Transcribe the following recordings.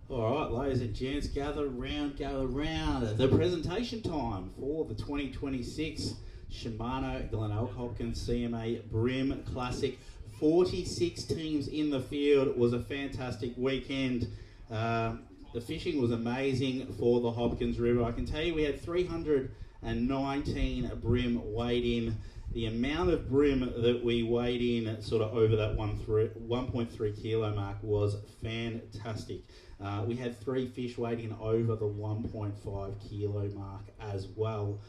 All right, ladies and gents, gather round. The presentation time for the 2026 Shimano Glenelg Hopkins CMA Bream Classic. 46 teams in the field. It was a fantastic weekend. The fishing was amazing for the Hopkins River. I can tell you we had 319 bream weighed in. The amount of bream that we weighed in sort of over that 1.3 kilo mark was fantastic. We had 3 fish weighed in over the 1.5 kilo mark as well,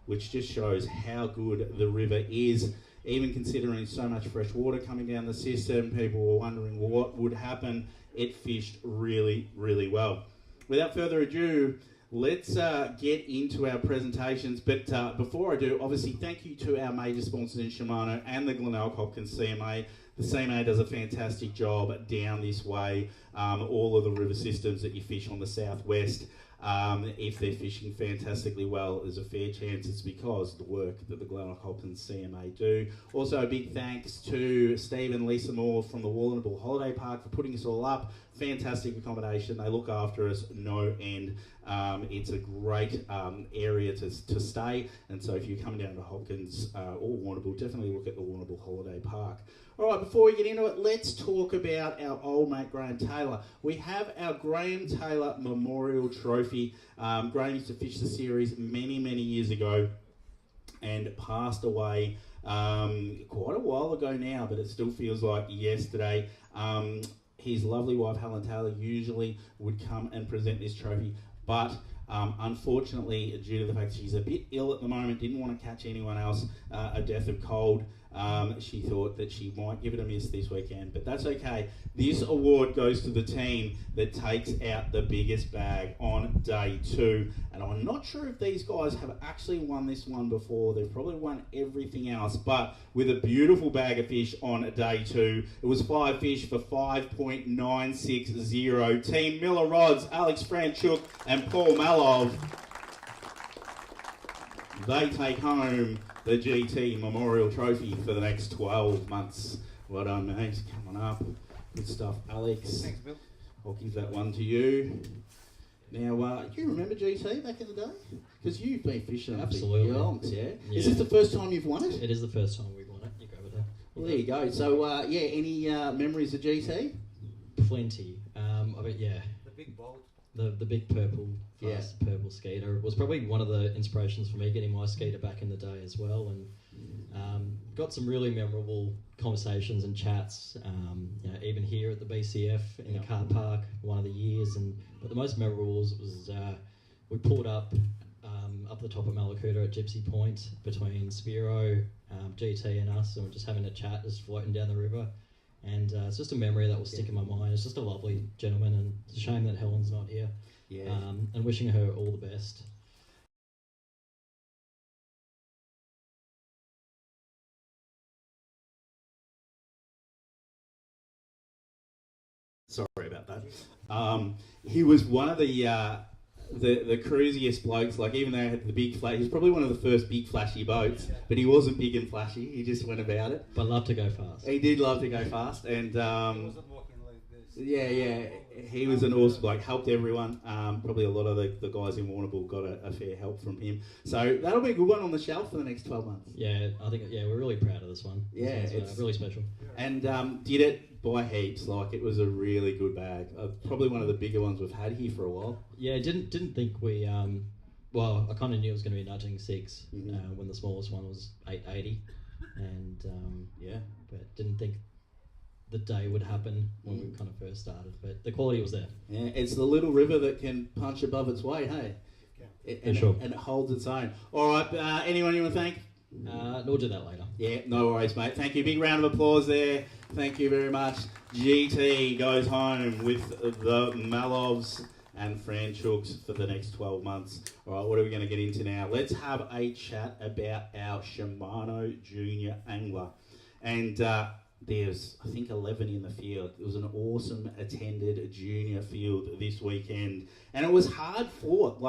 which just shows how good the river is. Even considering so much fresh water coming down the system, people were wondering what would happen. It fished really, really well. Without further ado, let's get into our presentations. But before I do, obviously, thank you to our major sponsors in Shimano and the Glenelg Hopkins CMA. The CMA does a fantastic job down this way. All of the river systems that you fish on the southwest, if they're fishing fantastically well, there's a fair chance it's because of the work that the Glenelg Hopkins CMA do. Also, a big thanks to Steve and Lisa Moore from the Warrnambool Holiday Park for putting us all up. Fantastic accommodation. They look after us no end. It's a great area to stay. And so if you're coming down to Hopkins or Warrnambool, definitely look at the Warrnambool Holiday Park. All right, before we get into it, let's talk about our old mate Graham Taylor. We have our Graham Taylor Memorial Trophy. Graham used to fish the series many, many years ago and passed away quite a while ago now, but it still feels like yesterday. His lovely wife, Helen Taylor, usually would come and present this trophy, but unfortunately, due to the fact she's a bit ill at the moment, didn't want to catch anyone else a death of cold, she thought that she might give it a miss this weekend, but that's okay. This award goes to the team that takes out the biggest bag on day 2, and I'm not sure if these guys have actually won this one before. They've probably won everything else, but with a beautiful bag of fish on day 2, it was 5 fish for 5.960. Team Miller Rods, Alex Franchuk and Paul Malov. They take home the GT Memorial Trophy for the next 12 months. Well done, mate. Coming up. Good stuff, Alex. Thanks, Bill. I'll give that one to you. Now, do you remember GT back in the day? Because you've been fishing Absolutely. for yonks, yeah? Yeah. Is this the first time you've won it? It is the first time we've won it. You go with that. Well, there you go. So, any memories of GT? Plenty. But yeah, The big bolt. the big purple, fast purple skeeter was probably one of the inspirations for me getting my skeeter back in the day as well, and got some really memorable conversations and chats. Even here at the BCF in the car park one of the years, but the most memorable was we pulled up the top of Malakuta at Gypsy Point between Spiro, GT and us, and we're just having a chat, just floating down the river. And it's just a memory that will stick in my mind. It's just a lovely gentleman, and it's a shame that Helen's not here. Yeah. And wishing her all the best. Sorry about that. He was one of the cruisiest blokes. Like, even though he had the big flash, he was probably one of the first big flashy boats, but he wasn't big and flashy. He just went about it. But loved to go fast. He did love to go fast, and He wasn't walking like this. yeah, he was an awesome bloke. Helped everyone. Probably a lot of the guys in Warrnambool got a fair help from him. So that'll be a good one on the shelf for the next 12 months. Yeah, I think we're really proud of this one. Yeah, it's really special. And did it by heaps. Like, it was a really good bag. Probably one of the bigger ones we've had here for a while. Yeah, didn't think we. Well, I kind of knew it was going to be nudging 6 when the smallest one was 880, and but didn't think the day would happen when we kind of first started. But the quality was there. Yeah, it's the little river that can punch above its weight, hey? For sure. And it holds its own. All right, anyone you want to thank? We'll do that later. Yeah, no worries, mate. Thank you. Big round of applause there. Thank you very much. GT goes home with the Malovs and Franchuks for the next 12 months. All right, what are we going to get into now? Let's have a chat about our Shimano Junior Angler. And there's, I think, 11 in the field. It was an awesome attended junior field this weekend. And it was hard fought.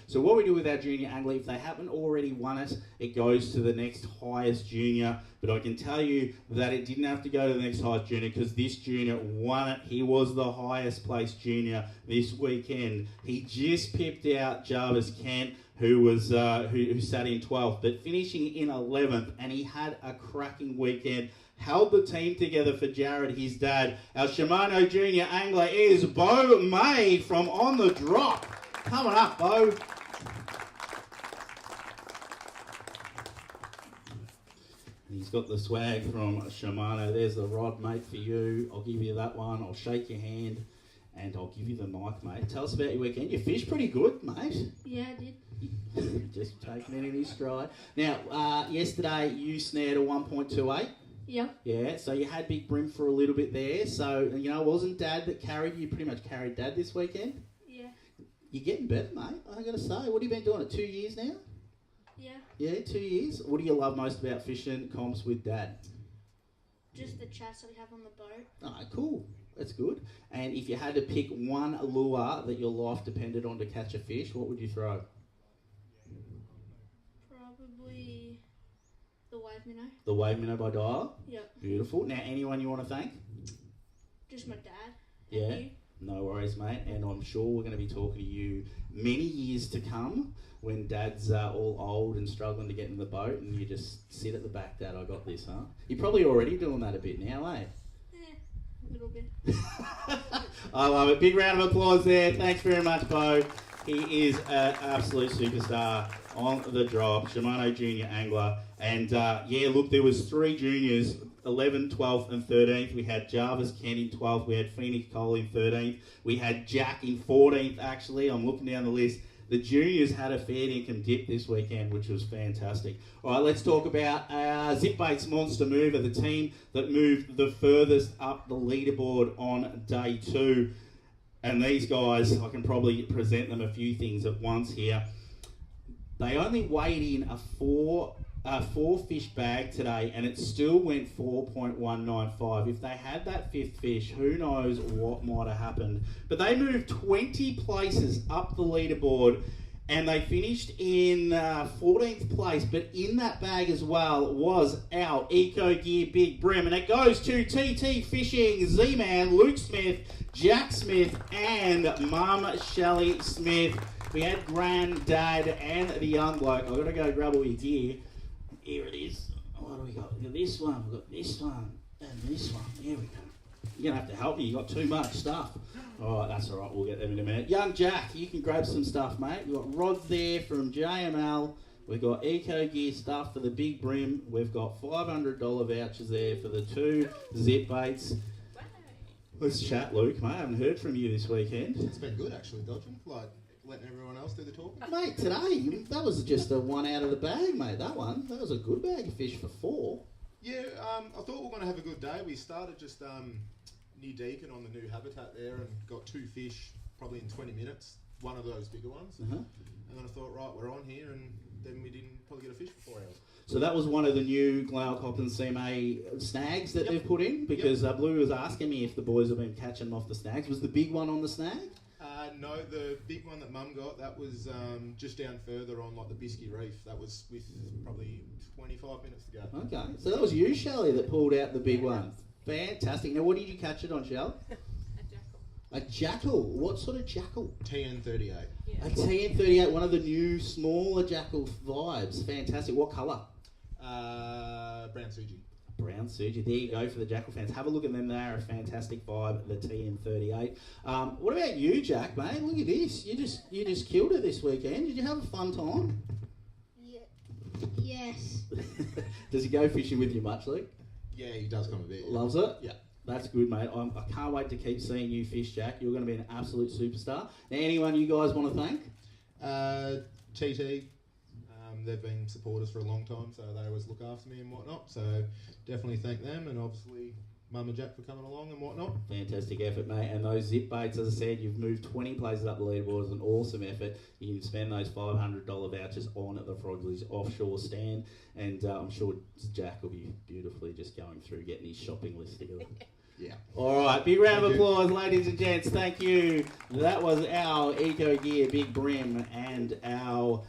So what we do with our junior angler, if they haven't already won it, it goes to the next highest junior. But I can tell you that it didn't have to go to the next highest junior because this junior won it. He was the highest placed junior this weekend. He just pipped out Jarvis Kent, who was who sat in 12th, but finishing in 11th, and he had a cracking weekend. Held the team together for Jared, his dad. Our Shimano junior angler is Bo May from On the Drop. Coming up, Bo. And he's got the swag from Shimano. There's the rod, mate, for you. I'll give you that one. I'll shake your hand, and I'll give you the mic, mate. Tell us about your weekend. You fished pretty good, mate. Yeah, I did. Just taking it in his stride. Now, yesterday you snared a 1.28. Yeah. Yeah, so you had Big Bream for a little bit there. So, it wasn't Dad that carried you. Pretty much carried Dad this weekend. Yeah. You're getting better, mate. I got to say. What have you been doing it? 2 years now? Yeah. Yeah, 2 years. What do you love most about fishing comps with Dad? Just the chats that we have on the boat. Oh, cool. That's good. And if you had to pick one lure that your life depended on to catch a fish, what would you throw? Probably the wave minnow. The Wave Minnow by Dial? Yep. Beautiful. Now, anyone you want to thank? Just my dad. Yeah. And you. No worries, mate. And I'm sure we're going to be talking to you many years to come when Dad's all old and struggling to get in the boat and you just sit at the back, Dad, I got this, huh? You're probably already doing that a bit now, eh? A little bit. I love it. Big round of applause there. Thanks very much, Bo. He is an absolute superstar on the drop, Shimano junior angler. And look, there was 3 juniors, 11th, 12th and 13th. We had Jarvis Kent in 12th. We had Phoenix Cole in 13th. We had Jack in 14th, actually. I'm looking down the list. The juniors had a fair dinkum dip this weekend, which was fantastic. All right, let's talk about our Zip Baits Monster Mover, the team that moved the furthest up the leaderboard on day 2. And these guys, I can probably present them a few things at once here. They only weighed in a 4 fish bag today, and it still went 4.195. If they had that 5th fish, who knows what might have happened. But they moved 20 places up the leaderboard, and they finished in 14th place. But in that bag as well was our Eco Gear Big Bream, and it goes to TT Fishing, Z-Man, Luke Smith, Jack Smith, and Mum Shelley Smith. We had Granddad and the young bloke. I've got to go grab all your gear. Here it is. What do we got? We got this one, we got this one, and this one. There we go. You're going to have to help me. You've got too much stuff. All right, that's all right. We'll get them in a minute. Young Jack, you can grab some stuff, mate. We've got rods there from JML. We've got Eco Gear stuff for the Big Bream. We've got $500 vouchers there for the 2 Zip Baits. Let's chat, Luke, mate. I haven't heard from you this weekend. It's been good, actually, dodging. Letting everyone else do the talking. Mate, today, that was just a one out of the bag, mate, that one. That was a good bag of fish for 4. Yeah, I thought we were going to have a good day. We started just near Deacon on the new habitat there and got 2 fish probably in 20 minutes, one of those bigger ones. Uh-huh. And then I thought, right, we're on here, and then we didn't probably get a fish for 4 hours. So that was one of the new Glenelg, Hopkins CMA snags that they've put in, because Blue was asking me if the boys have been catching them off the snags. Was the big one on the snag? No, the big one that Mum got, that was just down further on the Bisky Reef. That was with probably 25 minutes to go. Okay, so that was you, Shelley, that pulled out the big one. Fantastic. Now, what did you catch it on, Shell? A jackal. What sort of jackal? TN38. Yeah. A TN38, one of the new smaller jackal vibes. Fantastic. What colour? Brown Suji. Brown Suji. There you go for the jackal fans. Have a look at them. They are a fantastic vibe, the TN38. What about you, Jack, mate? Look at this. You just killed it this weekend. Did you have a fun time? Yeah. Yes. Does he go fishing with you much, Luke? Yeah, he does come a bit. Yeah. Loves it? Yeah. That's good, mate. I can't wait to keep seeing you fish, Jack. You're going to be an absolute superstar. Now, anyone you guys want to thank? TT. They've been supporters for a long time, so they always look after me and whatnot. So definitely thank them, and obviously Mum and Jack for coming along and whatnot. Fantastic effort, mate. And those zip baits, as I said, you've moved 20 places up the leaderboard. It's an awesome effort. You can spend those $500 vouchers on at the Frogsley's offshore stand. And I'm sure Jack will be beautifully just going through getting his shopping list together. Yeah. All right, big round of Thank you. applause, ladies and gents. Thank you. That was our Eco Gear Big Bream and our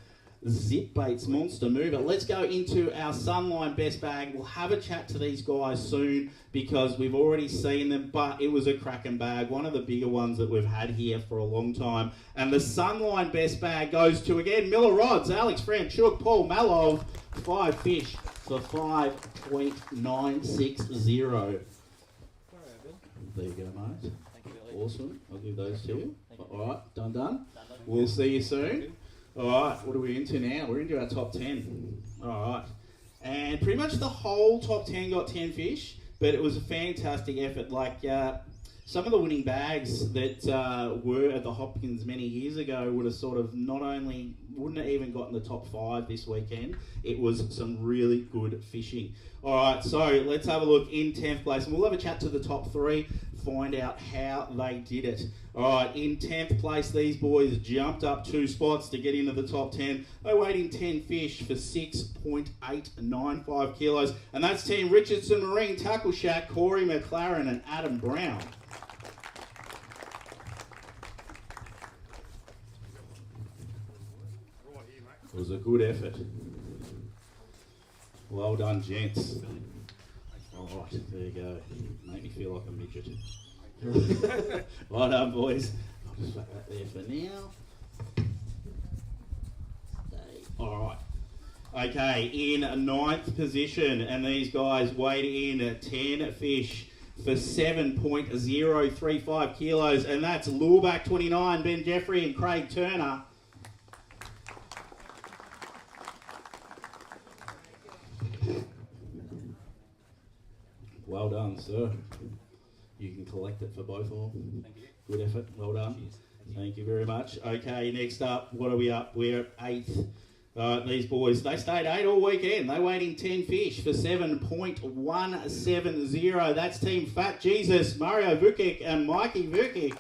Zip Baits Monster Mover. Let's go into our Sunline Best Bag. We'll have a chat to these guys soon because we've already seen them, but it was a cracking bag, one of the bigger ones that we've had here for a long time. And the Sunline Best Bag goes to, again, Miller Rods, Alex Franchuk, Paul Malov, 5 fish for 5.960. There you go, mate. Thank you, Billy. Awesome. I'll give those to you. Thank you. All right, done. We'll see you soon. All right, what are we into now? We're into our top 10. All right. And pretty much the whole top 10 got 10 fish, but it was a fantastic effort. Like some of the winning bags that were at the Hopkins many years ago would have sort of wouldn't have even gotten the top 5 this weekend. It was some really good fishing. All right, so let's have a look in 10th place. And we'll have a chat to the top 3, find out how they did it. All right, in 10th place, these boys jumped up 2 spots to get into the top 10. They're weighing 10 fish for 6.895 kilos. And that's Team Richardson Marine Tackle Shack, Corey McLaren and Adam Brown. It was a good effort. Well done, gents. All right, there you go. Make me feel like a midget. Well done, boys. I'll just put that there for now. All right. Okay, in 9th position, and these guys weighed in 10 fish for 7.035 kilos, and that's Lureback 29, Ben Jeffrey and Craig Turner. Well done, sir. You can collect it for both of them. Thank you. Good effort. Well done. Cheers. Thank you very much. Okay, next up, what are we up? We're at 8th. These boys, they stayed 8 all weekend. They weighed in 10 fish for 7.170. That's Team Fat Jesus, Mario Vukic and Mikey Vukic.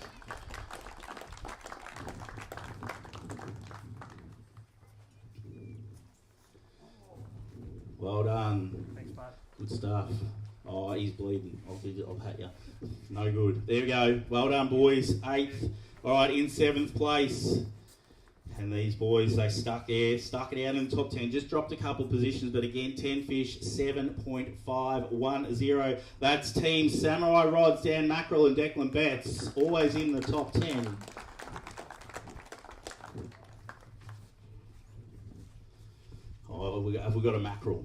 Well done. Thanks, bud. Good stuff. Oh, he's bleeding. I'll pat you. No good. There we go. Well done, boys. 8th. All right, in 7th place. And these boys, they stuck it out in the top 10. Just dropped a couple positions, but again, 10 fish, 7.510. That's Team Samurai Rods, Dan Mackerel and Declan Betts. Always in the top 10. Oh, have we got a mackerel?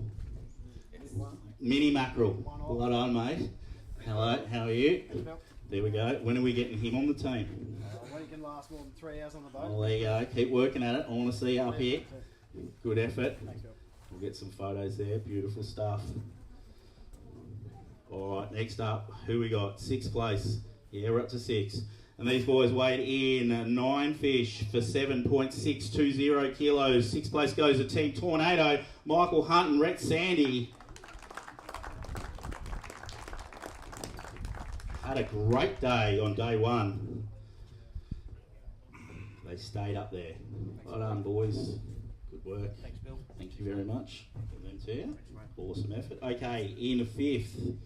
Mini mackerel. Well done, mate. Hello, how are you? There we go. When are we getting him on the team? When you can last more than 3 hours on the boat. Oh, there you go. Keep working at it. I want to see you up here. Good effort. Thanks, Bill. We'll get some photos there. Beautiful stuff. All right, next up, who we got? 6th place. Yeah, we're up to 6. And these boys weighed in 9 fish for 7.620 kilos. 6th place goes to Team Tornado, Michael Hunt and Rex Sandy. Had a great day on day 1. They stayed up there. Well done, boys. Good work. Thanks, Bill. Thank you very much. Give them to you. Thanks, mate. Awesome effort. Okay, in 5th.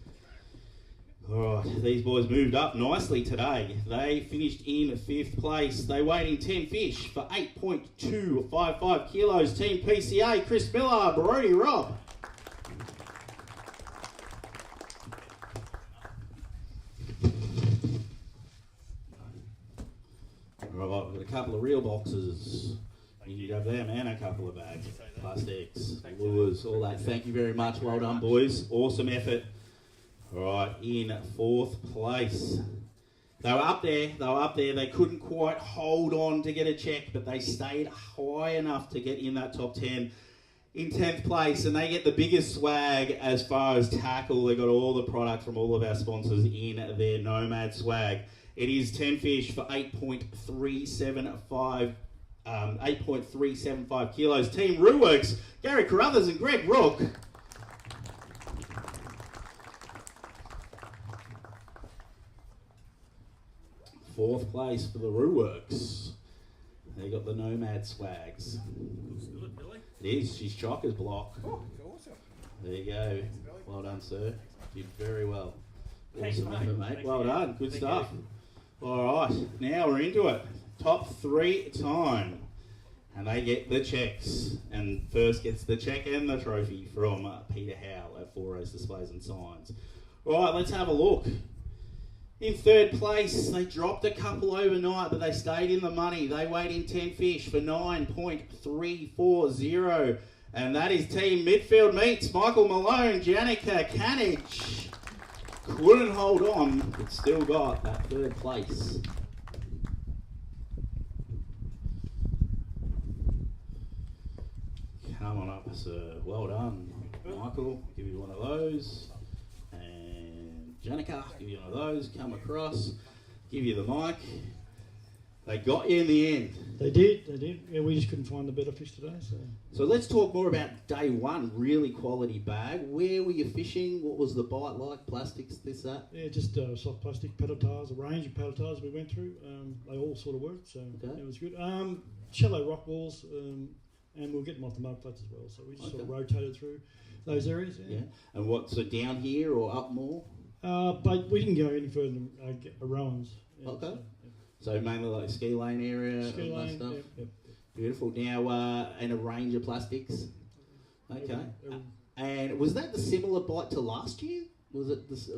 All right, these boys moved up nicely today. They finished in 5th place. They weighed in 10 fish for 8.255 kilos. Team PCA, Chris Miller, Brody Robb. All right, we've got a couple of reel boxes. You can grab them and a couple of bags, plastics, lures, all that. Thank you very much. Well done, boys. Awesome effort. All right, in 4th place. They were up there. They couldn't quite hold on to get a check, but they stayed high enough to get in that top 10. In 10th place, and they get the biggest swag as far as tackle. They got all the product from all of our sponsors in their Nomad swag. It is 10 fish for 8.375 kilos. Team Ruworks, Gary Carruthers and Greg Rook. 4th place for the Roo Works. They got the Nomad swags. Looks good, Billy. It is. She's chockers block. Oh, awesome. There you go. Well done, sir. Did very well. Thanks, Awesome mate. effort, mate. Thanks Well again. done. Good Thank stuff. All right. Now we're into it. Top 3 time. And they get the checks. And first gets the check and the trophy from Peter Howe at 4O's Displays and Signs. All right, let's have a look. In 3rd place, they dropped a couple overnight, but they stayed in the money. They weighed in 10 fish for 9.340. And that is Team Midfield Meets. Michael Malone, Janica Canage. Couldn't hold on, but still got that 3rd place. Come on up, sir. Well done. Michael, give you one of those. And Janica, give you one of those. Come across, give you the mic. They got you in the end. They did. Yeah, we just couldn't find a better fish today. So let's talk more about day 1. Really quality bag. Where were you fishing? What was the bite like? Plastics, this, that? Yeah, just soft plastic paddle tails, a range of paddle tails we went through. They all sort of worked, so Okay. it was good. Shallow rock walls, and we'll get them off the mud flats as well. So we just sort of rotated through those areas. Yeah. And what, so down here or up more? But we didn't go any further than Rowan's. Yeah, Okay. So mainly like ski lane area Ski and that lane, stuff? yep. Beautiful. Now, and a range of plastics. Okay. Every- And was that the similar bite to last year? Was it this?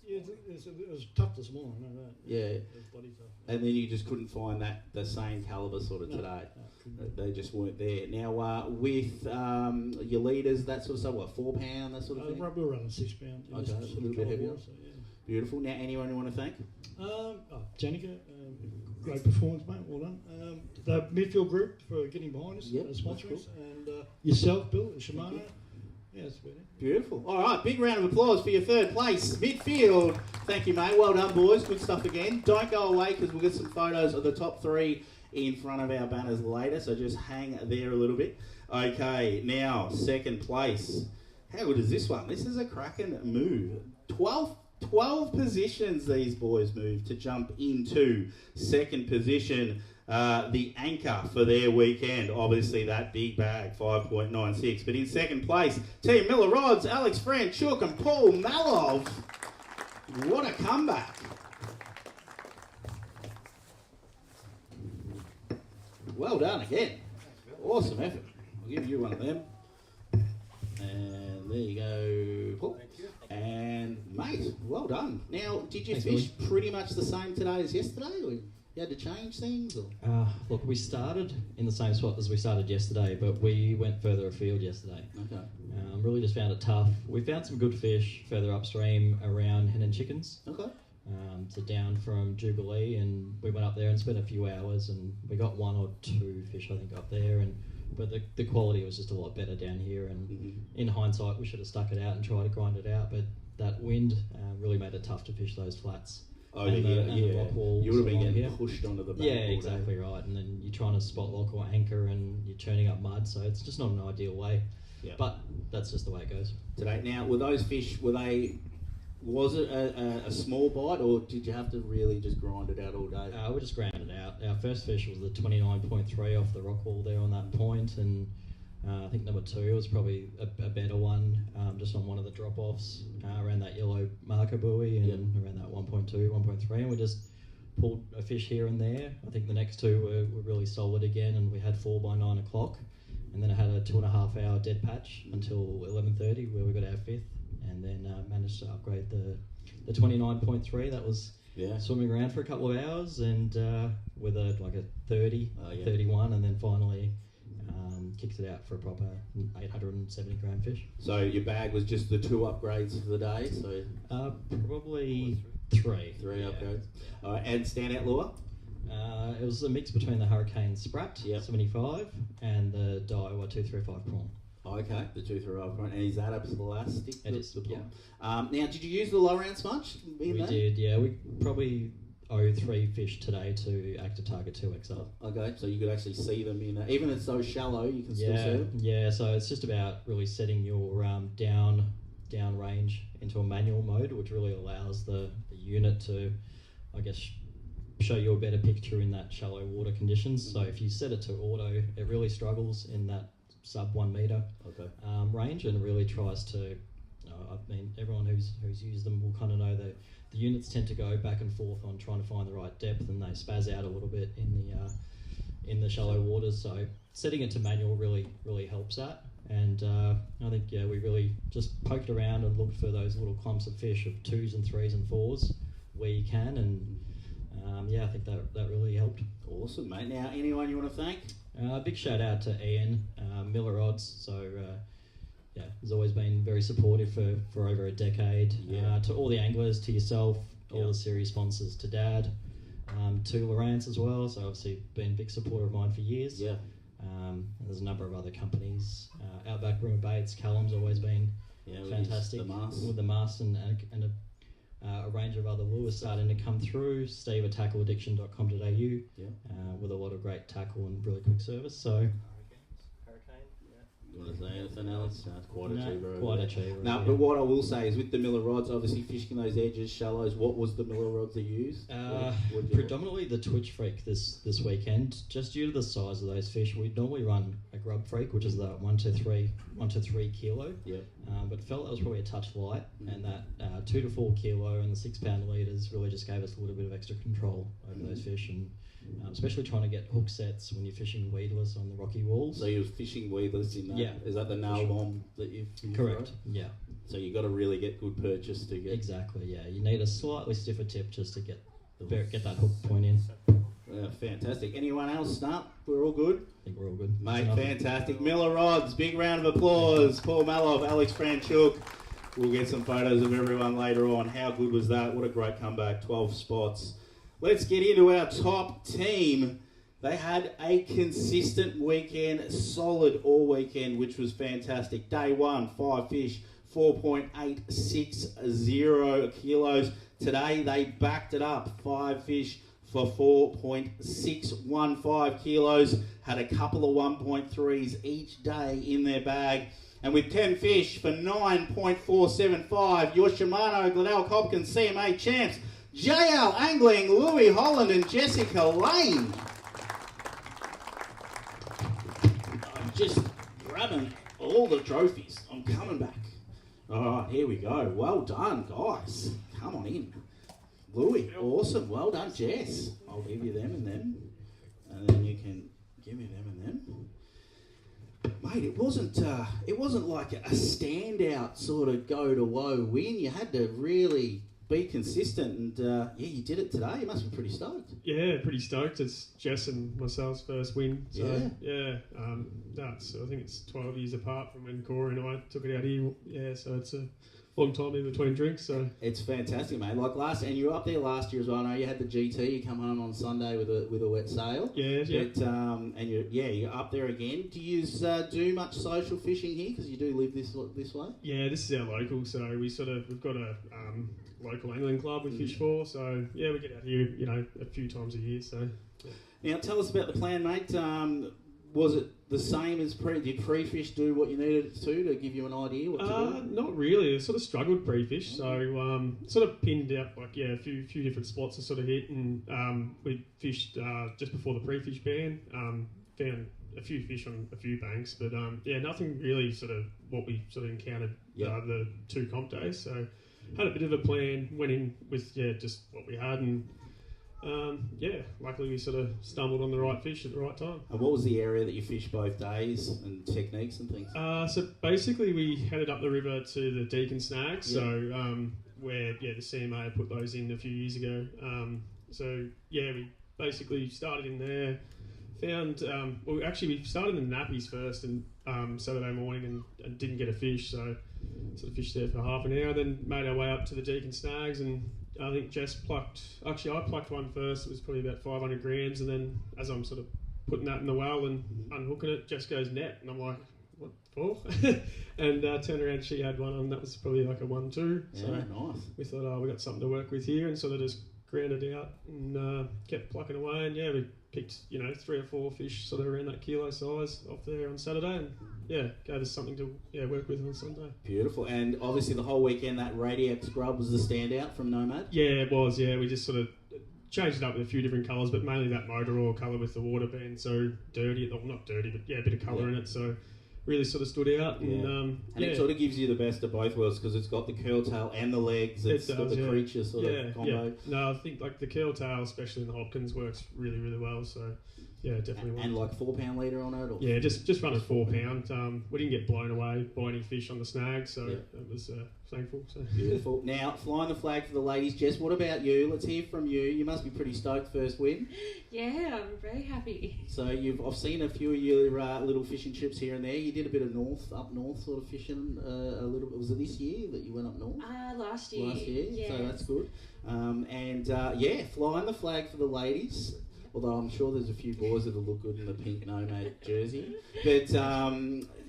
Yeah, it was tough this morning, I know that. Yeah. It was bloody tough. And then you just couldn't find the same calibre sort of No, today. couldn't. They just weren't there. Now, with your leaders, that sort of stuff, what, 4 pound, that sort of thing? We were running 6 pound. Okay, just a sort of little bit heavier. calibre, so, yeah. Beautiful. Now, anyone you want to thank? Janica, great performance, mate. Well done. The midfield group for getting behind us, Yep, that's sponsoring cool. us, and yourself, Bill, and Shimano. Yeah, that's about it. Beautiful. All right, big round of applause for your 3rd place, midfield. Thank you, mate. Well done, boys. Good stuff again. Don't go away because we'll get some photos of the top 3 in front of our banners later, so just hang there a little bit. Okay, now, 2nd place. How good is this one? This is a cracking move. 12 positions these boys moved to jump into 2nd position. The anchor for their weekend, obviously that big bag, 5.96. But in 2nd place, Team Miller Rods, Alex Franchuk and Paul Malov. What a comeback. Well done again. Awesome effort. I'll give you one of them. And there you go, Paul. And mate, well done. Now, did you Thanks, fish pretty much the same today as yesterday, or you had to change things? Or? Look, we started in the same spot as we started yesterday, but we went further afield yesterday. Okay. Really just found it tough. We found some good fish further upstream around Hen and Chickens. Okay. So down from Jubilee, and we went up there and spent a few hours, and we got 1 or 2 fish, I think, up there. But the quality was just a lot better down here, and in hindsight, we should have stuck it out and tried to grind it out. But that wind really made it tough to fish those flats. Oh, And yeah, the rock walls you would have been along getting here. pushed onto the bank. Yeah, all day. exactly right. And then you're trying to spot lock or anchor, and you're churning up mud, so it's just not an ideal way. Yeah. But that's just the way it goes. Today, now, were those fish, was it a small bite, or did you have to really just grind it out all day? We just ground it out. Our first fish was the 29.3 off the rock wall there on that point, and I think number 2 was probably a better one, just on one of the drop-offs around that yellow marker buoy, and around that 1.2, 1.3, and we just pulled a fish here and there. I think the next 2 were really solid again, and we had 4 by 9 o'clock, and then I had a 2.5 hour dead patch until 11:30 where we got our 5th, and then managed to upgrade the 29.3. That was swimming around for a couple of hours, and with a 30, 31, and then finally kicked it out for a proper 870 gram fish. So your bag was just the 2 upgrades for the day, so Probably 3. 3 Yeah. upgrades. And standout lure? It was a mix between the Hurricane Sprat, Yep. 75, and the Daiwa 235 prawn. Okay, the 235 point. And is that a plastic? It is, yeah. Now, did you use the lower end smudge? We did, yeah. We probably owe 3 fish today to Active Target 2XL. Okay, so you could actually see them in, even if it's so shallow, you can still see them? Yeah, so it's just about really setting your down range into a manual mode, which really allows the unit to I guess, show you a better picture in that shallow water conditions. So if you set it to auto, it really struggles in that sub 1 metre range, and really tries to. I mean, everyone who's used them will kind of know that the units tend to go back and forth on trying to find the right depth, and they spaz out a little bit in the shallow waters. So setting it to manual really helps that. And I think we really just poked around and looked for those little clumps of fish of 2s and 3s and 4s where you can, and I think that really helped. Awesome, mate. Now, anyone you want to thank? Big shout out to Ian, Miller Odds. So he's always been very supportive for over a decade. To all the anglers, to yourself, all the series sponsors, to Dad, to Lawrence as well. So obviously been a big supporter of mine for years. Yeah. And there's a number of other companies. Outback, Bream Baits, Callum's always been fantastic with the mast and a range of other lures starting to come through. Steve at tackleaddiction.com.au with a lot of great tackle and really quick service. So. You want to say anything else? No, it's quite achiever. Quite achiever. No, but what I will say is with the Miller rods, obviously fishing those edges, shallows, what was the Miller rods they used? Predominantly the Twitch Freak this weekend. Just due to the size of those fish, we normally run a Grub Freak, which is the 1 to 3 kilo. Yeah. But felt that was probably a touch light, and that 2 to 4 kilo and the 6 pound leaders really just gave us a little bit of extra control over those fish, and especially trying to get hook sets when you're fishing weedless on the rocky walls. So you're fishing weedless in that? Yeah. Is that the nail bomb that you've Correct, yeah. So you've got to really get good purchase to get... Exactly, yeah. You need a slightly stiffer tip just to get that hook point in. Yeah, fantastic. Anyone else? No? We're all good? I think we're all good. Mate, fantastic. Miller Rods, big round of applause. Paul Maloff, Alex Franchuk. We'll get some photos of everyone later on. How good was that? What a great comeback. 12 spots. Let's get into our top team. They had a consistent weekend, solid all weekend, which was fantastic. Day 1, 5 fish, 4.860 kilos. Today, they backed it up. 5 fish for 4.615 kilos. Had a couple of 1.3s each day in their bag. And with 10 fish for 9.475, your Shimano, Glenelg, Hopkins, CMA champs, JL Angling, Louis Holland and Jessica Lane. I'm just grabbing all the trophies. I'm coming back. All right, here we go. Well done, guys. Come on in. Louis, awesome. Well done, Jess. I'll give you them and them. And then you can give me them and them. Mate, it wasn't like a standout sort of go-to-woe win. You had to really be consistent, and you did it today. You must be pretty stoked. Yeah, pretty stoked. It's Jess and myself's first win. So, I think it's 12 years apart from when Corey and I took it out here. Yeah, so it's a long time in between drinks. So it's fantastic, mate. Like and you were up there last year as well. I know you had the GT. You come home on Sunday with a wet sail. Yeah. And you're up there again. Do you do much social fishing here because you do live this way? Yeah, this is our local. So we've got a local angling club we fish for. So yeah, we get out here, a few times a year. So now tell us about the plan, mate. Was it the same as did pre-fish do what you needed it to give you an idea what to do? Not really. I sort of struggled pre-fish, so sort of pinned out a few different spots to sort of hit, and we fished just before the pre-fish ban. Found a few fish on a few banks, but nothing really sort of what we sort of encountered the 2 comp days. So had a bit of a plan, went in with just what we had, and luckily we sort of stumbled on the right fish at the right time. And what was the area that you fished both days and techniques and things? So basically we headed up the river to the Deacon Snags, so where the CMA put those in a few years ago. We basically started in there. Found we started in the nappies first, and Saturday morning and didn't get a fish, so sort of fished there for half an hour. Then made our way up to the Deacon Snags, and I think Jess plucked. Actually, I plucked one first. It was probably about 500 grams, and then as I'm sort of putting that in the well and unhooking it, Jess goes net, and I'm like, what for? And turned around, she had one, and that was probably like a 1-2. Yeah, so nice. We thought, we got something to work with here, and sort of just ground it out and kept plucking away, and we picked 3 or 4 fish sort of around that kilo size off there on Saturday, and gave us something to work with on Sunday. Beautiful. And obviously the whole weekend that Radiac scrub was the standout from Nomad. Yeah, it was. Yeah, we just sort of changed it up with a few different colours, but mainly that motor oil colour with the water being so dirty, well, not dirty, but yeah, a bit of colour in it, so really sort of stood out. And it sort of gives you the best of both worlds because it's got the curl tail and the legs. It's got the creature sort of combo. No, I think like the curl tail, especially in the Hopkins, works really, really well. So yeah, definitely. And like 4 pound leader on it. Or? Yeah, just running 4 pound. We didn't get blown away by any fish on the snag, so it was thankful. So. Beautiful. Now flying the flag for the ladies. Jess, what about you? Let's hear from you. You must be pretty stoked first win. Yeah, I'm very happy. So I've seen a few of your little fishing trips here and there. You did a bit of up north sort of fishing a little bit. Was it this year that you went up north? Last year. Yeah. So that's good. Flying the flag for the ladies. Although I'm sure there's a few boys that'll look good in the pink Nomad jersey. But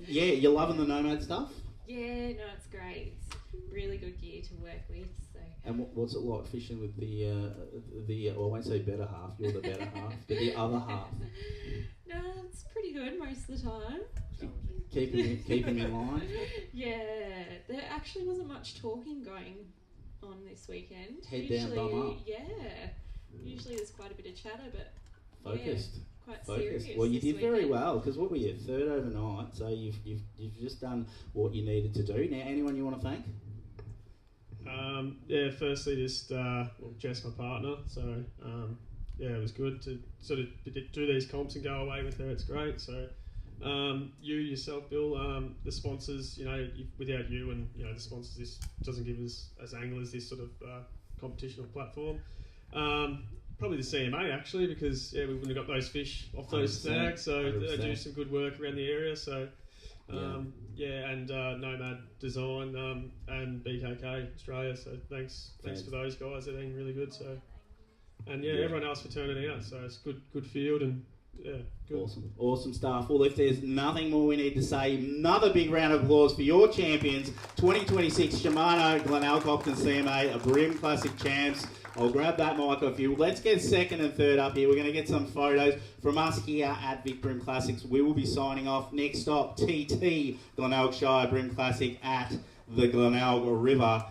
you're loving the Nomad stuff? Yeah, no, it's great. It's really good gear to work with. So. And what's it like fishing with the I won't say better half, you're the better half, but the other half? No, it's pretty good most of the time. Keep him in line? Yeah, there actually wasn't much talking going on this weekend. Head down, bum up. Yeah. Usually there's quite a bit of chatter, but focused. Quite Focused. serious. Well, you did very weekend. well because what were you, third overnight? So you've just done what you needed to do. Now, anyone you want to thank? Firstly, just Jess, my partner. So it was good to sort of do these comps and go away with her. It's great. So you yourself, Bill, the sponsors. Without you and the sponsors, this doesn't give us as anglers this sort of competition or platform. Probably the CMA actually, because we wouldn't have got those fish off those snags, so they do some good work around the area. So and Nomad Design and BKK Australia. So thanks for those guys. They've been really good. So everyone else for turning out. So it's good field and good. Awesome stuff. Well, if there's nothing more we need to say, another big round of applause for your champions, 2026 Shimano, Glenelg, Hopkins, CMA, a Bream Classic champs. I'll grab that mic off you. Let's get second and third up here. We're going to get some photos from us here at Vic Bream Classics. We will be signing off. Next stop, TT, Glenelg Shire Bream Classic at the Glenelg River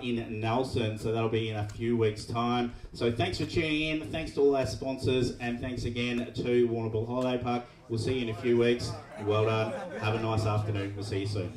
in Nelson. So that'll be in a few weeks' time. So thanks for tuning in. Thanks to all our sponsors. And thanks again to Warrnambool Holiday Park. We'll see you in a few weeks. Well done. Have a nice afternoon. We'll see you soon.